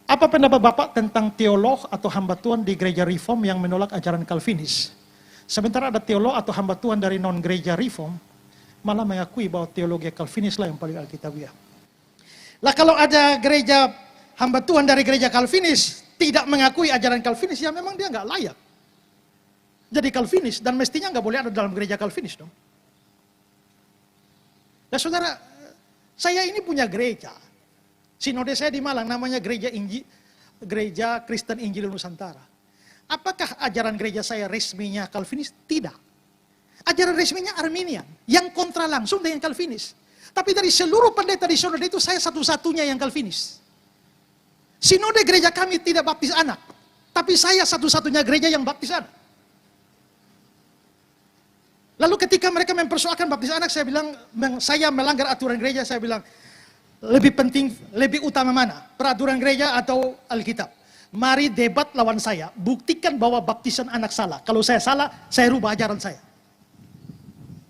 Apa pendapat Bapak tentang teolog atau hamba Tuhan di gereja Reform yang menolak ajaran Calvinis? Sementara ada teolog atau hamba Tuhan dari non-gereja Reform malah mengakui bahwa teologi Calvinis lah yang paling alkitabiah. Lah kalau ada gereja hamba Tuhan dari gereja Calvinis tidak mengakui ajaran Calvinis, ya memang dia nggak layak jadi Calvinis dan mestinya nggak boleh ada dalam gereja Calvinis dong. Nah saudara, saya ini punya gereja. Sinode saya di Malang namanya Gereja Kristen Injil Nusantara. Apakah ajaran gereja saya resminya Calvinis? Tidak. Ajaran resminya Arminian, yang kontra langsung dengan Calvinis. Tapi dari seluruh pendeta di sinode itu saya satu-satunya yang Calvinis. Sinode gereja kami tidak baptis anak, tapi saya satu-satunya gereja yang baptis anak. Lalu ketika mereka mempersoalkan baptis anak, saya bilang, saya melanggar aturan gereja, saya bilang, lebih penting, lebih utama mana? Peraturan gereja atau Alkitab? Mari debat lawan saya, buktikan bahwa baptisan anak salah. Kalau saya salah, saya rubah ajaran saya.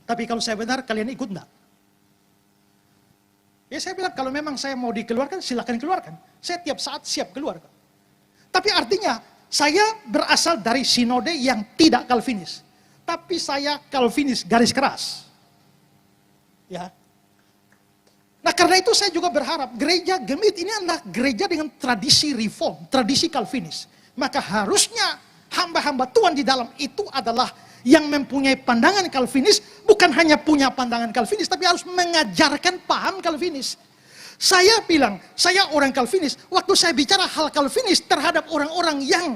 Tapi kalau saya benar, kalian ikut enggak? Ya saya bilang, kalau memang saya mau dikeluarkan, silakan keluarkan. Saya tiap saat siap keluarkan. Tapi artinya, saya berasal dari sinode yang tidak Calvinis. Tapi saya Calvinis garis keras. Ya. Nah karena itu saya juga berharap gereja Gemit ini adalah gereja dengan tradisi reform, tradisi Calvinis. Maka harusnya hamba-hamba Tuhan di dalam itu adalah yang mempunyai pandangan Calvinis, bukan hanya punya pandangan Calvinis, tapi harus mengajarkan paham Calvinis. Saya bilang, saya orang Calvinis, waktu saya bicara hal Calvinis terhadap orang-orang yang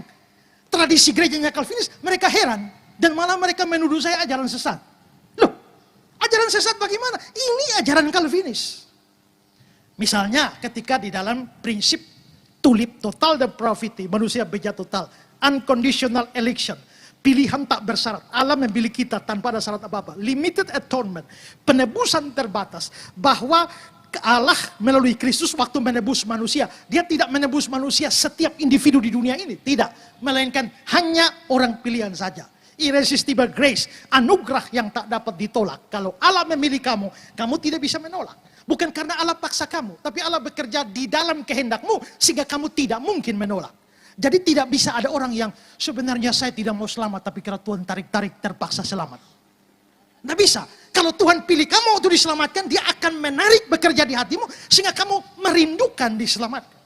tradisi gerejanya Calvinis, mereka heran. Dan malah mereka menuduh saya ajaran sesat. Loh, ajaran sesat bagaimana? Ini ajaran Calvinis. Misalnya ketika di dalam prinsip tulip total depravity, manusia bejat total, unconditional election, pilihan tak bersyarat, Allah memilih kita tanpa ada syarat apa-apa, limited atonement, penebusan terbatas, bahwa Allah melalui Kristus waktu menebus manusia, dia tidak menebus manusia setiap individu di dunia ini, tidak, melainkan hanya orang pilihan saja. Irresistible grace, anugerah yang tak dapat ditolak. Kalau Allah memilih kamu, kamu tidak bisa menolak. Bukan karena Allah paksa kamu, tapi Allah bekerja di dalam kehendakmu sehingga kamu tidak mungkin menolak. Jadi tidak bisa ada orang yang sebenarnya saya tidak mau selamat, tapi karena Tuhan tarik-tarik terpaksa selamat. Tidak bisa. Kalau Tuhan pilih kamu untuk diselamatkan, dia akan menarik bekerja di hatimu sehingga kamu merindukan diselamatkan.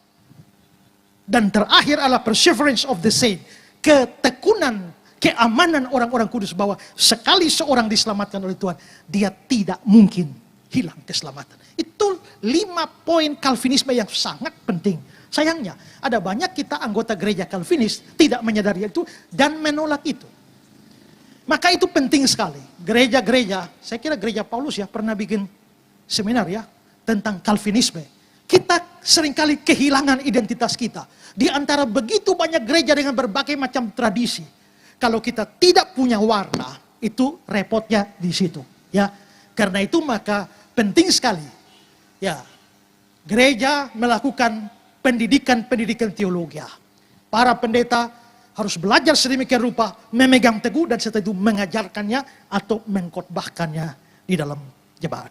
Dan terakhir adalah perseverance of the saint, ketekunan, keamanan orang-orang kudus bahwa sekali seorang diselamatkan oleh Tuhan, dia tidak mungkin hilang keselamatan. Itu 5 poin Calvinisme yang sangat penting. Sayangnya ada banyak kita anggota gereja Calvinis tidak menyadari itu dan menolak itu. Maka itu penting sekali. Gereja-gereja, saya kira gereja Paulus ya pernah bikin seminar ya tentang Calvinisme. Kita seringkali kehilangan identitas kita. Di antara begitu banyak gereja dengan berbagai macam tradisi. Kalau kita tidak punya warna, itu repotnya di situ. Ya, karena itu maka penting sekali, ya, gereja melakukan pendidikan teologi. Para pendeta harus belajar sedemikian rupa, memegang teguh dan setelah itu mengajarkannya atau mengkhotbahkannya di dalam jemaat.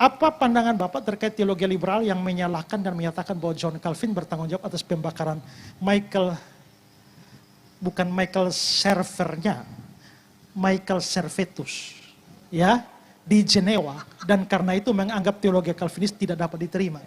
Apa pandangan Bapak terkait teologi liberal yang menyalahkan dan menyatakan bahwa John Calvin bertanggung jawab atas pembakaran Michael servernya, Michael Servetus, ya, di Jenewa, dan karena itu menganggap teologi Calvinis tidak dapat diterima.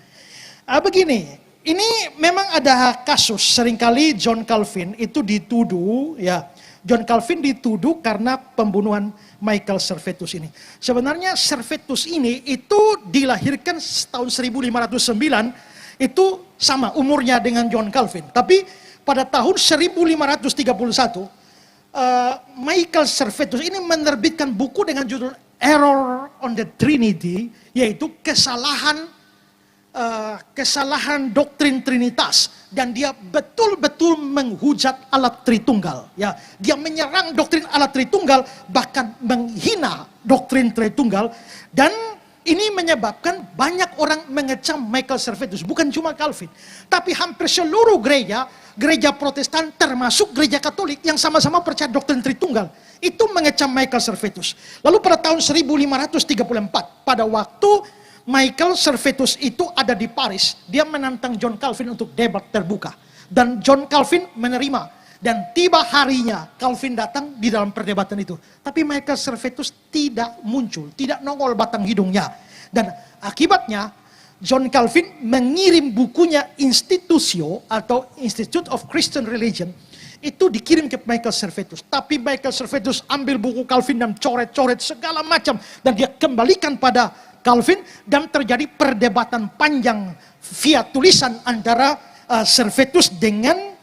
Begini, ini memang ada kasus seringkali John Calvin itu dituduh, ya, John Calvin dituduh karena pembunuhan Michael Servetus ini. Sebenarnya Servetus ini itu dilahirkan tahun 1509, itu sama umurnya dengan John Calvin. Tapi pada tahun 1531, Michael Servetus ini menerbitkan buku dengan judul Error on the Trinity, yaitu kesalahan doktrin Trinitas, dan dia betul-betul menghujat alat Tritunggal. Ya, dia menyerang doktrin alat Tritunggal, bahkan menghina doktrin Tritunggal, dan ini menyebabkan banyak orang mengecam Michael Servetus, bukan cuma Calvin, tapi hampir seluruh gereja Protestan termasuk gereja Katolik yang sama-sama percaya doktrin Tritunggal, itu mengecam Michael Servetus. Lalu pada tahun 1534, pada waktu Michael Servetus itu ada di Paris, dia menantang John Calvin untuk debat terbuka. Dan John Calvin menerima. Dan tiba harinya Calvin datang di dalam perdebatan itu. Tapi Michael Servetus tidak muncul, tidak nongol batang hidungnya. Dan akibatnya John Calvin mengirim bukunya Institutio atau Institute of Christian Religion. Itu dikirim ke Michael Servetus. Tapi Michael Servetus ambil buku Calvin dan coret-coret segala macam. Dan dia kembalikan pada Calvin. Dan terjadi perdebatan panjang via tulisan antara Servetus dengan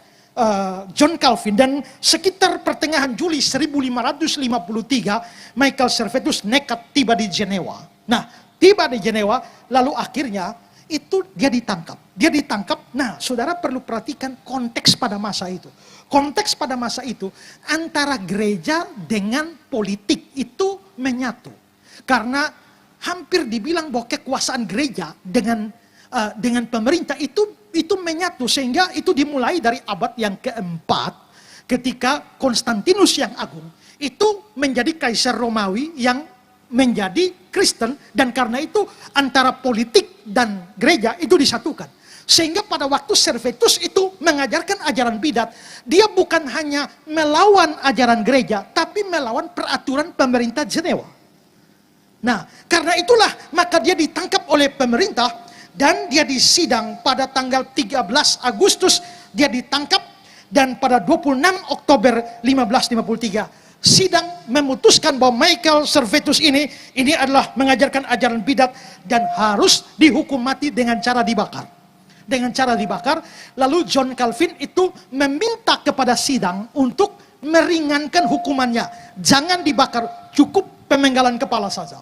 John Calvin. Dan sekitar pertengahan Juli 1553, Michael Servetus nekat tiba di Jenewa. Nah, tiba di Jenewa, lalu akhirnya itu dia ditangkap. Dia ditangkap. Nah, saudara perlu perhatikan konteks pada masa itu. Konteks pada masa itu antara gereja dengan politik itu menyatu. Karena hampir dibilang bahwa kekuasaan gereja dengan pemerintah itu menyatu. Sehingga itu dimulai dari abad yang keempat ketika Konstantinus yang Agung itu menjadi kaisar Romawi yang menjadi Kristen. Dan karena itu antara politik dan gereja itu disatukan. Sehingga pada waktu Servetus itu mengajarkan ajaran bidat, dia bukan hanya melawan ajaran gereja, tapi melawan peraturan pemerintah Jenewa. Nah, karena itulah maka dia ditangkap oleh pemerintah dan dia disidang pada tanggal 13 Agustus dia ditangkap, dan pada 26 Oktober 1553 sidang memutuskan bahwa Michael Servetus ini adalah mengajarkan ajaran bidat dan harus dihukum mati dengan cara dibakar. Dengan cara dibakar, lalu John Calvin itu meminta kepada sidang untuk meringankan hukumannya. Jangan dibakar, cukup pemenggalan kepala saja.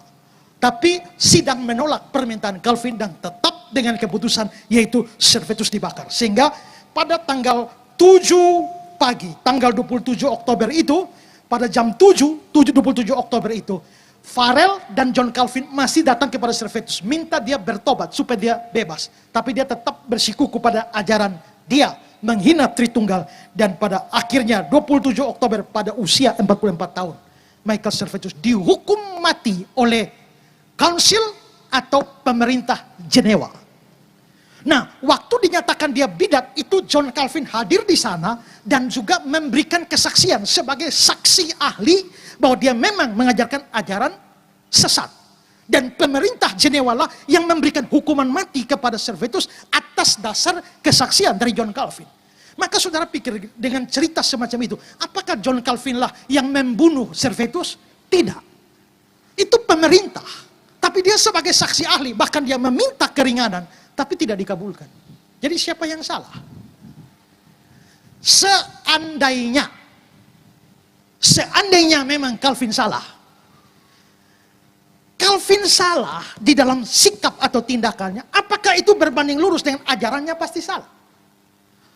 Tapi sidang menolak permintaan Calvin dan tetap dengan keputusan yaitu Servetus dibakar. Sehingga pada tanggal 7 pagi, tanggal 27 Oktober itu, pada jam 27 Oktober itu, Farel dan John Calvin masih datang kepada Servetus, minta dia bertobat supaya dia bebas. Tapi dia tetap bersikuku pada ajaran dia, menghina Tritunggal. Dan pada akhirnya 27 Oktober pada usia 44 tahun, Michael Servetus dihukum mati oleh Council atau pemerintah Jenewa. Nah, waktu dinyatakan dia bidat itu John Calvin hadir di sana dan juga memberikan kesaksian sebagai saksi ahli bahwa dia memang mengajarkan ajaran sesat. Dan pemerintah Jenewa lah yang memberikan hukuman mati kepada Servetus atas dasar kesaksian dari John Calvin. Maka saudara pikir dengan cerita semacam itu, apakah John Calvin lah yang membunuh Servetus? Tidak. Itu pemerintah. Tapi dia sebagai saksi ahli, bahkan dia meminta keringanan, tapi tidak dikabulkan. Jadi siapa yang salah? Seandainya memang Calvin salah. Calvin salah di dalam sikap atau tindakannya, apakah itu berbanding lurus dengan ajarannya? Pasti salah.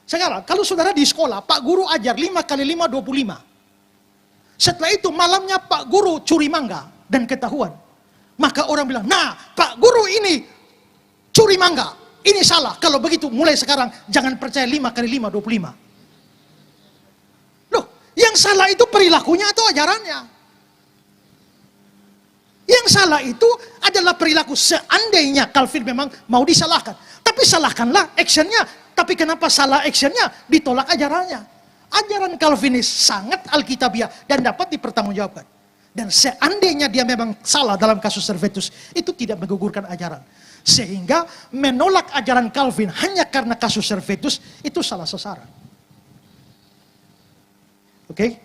Sekarang, kalau saudara di sekolah, Pak Guru ajar 5 kali 5, 25. Setelah itu malamnya Pak Guru curi mangga dan ketahuan. Maka orang bilang, nah Pak Guru ini curi mangga, ini salah. Kalau begitu mulai sekarang jangan percaya 5 kali 5, 25. Loh, yang salah itu perilakunya atau ajarannya? Yang salah itu adalah perilaku. Seandainya Calvin memang mau disalahkan, tapi salahkanlah actionnya. Tapi kenapa salah actionnya? Ditolak ajarannya. Ajaran Calvinis sangat alkitabiah dan dapat dipertanggungjawabkan. Dan seandainya dia memang salah dalam kasus Servetus, itu tidak menggugurkan ajaran. Sehingga menolak ajaran Calvin hanya karena kasus Servetus, itu salah sasaran. Oke?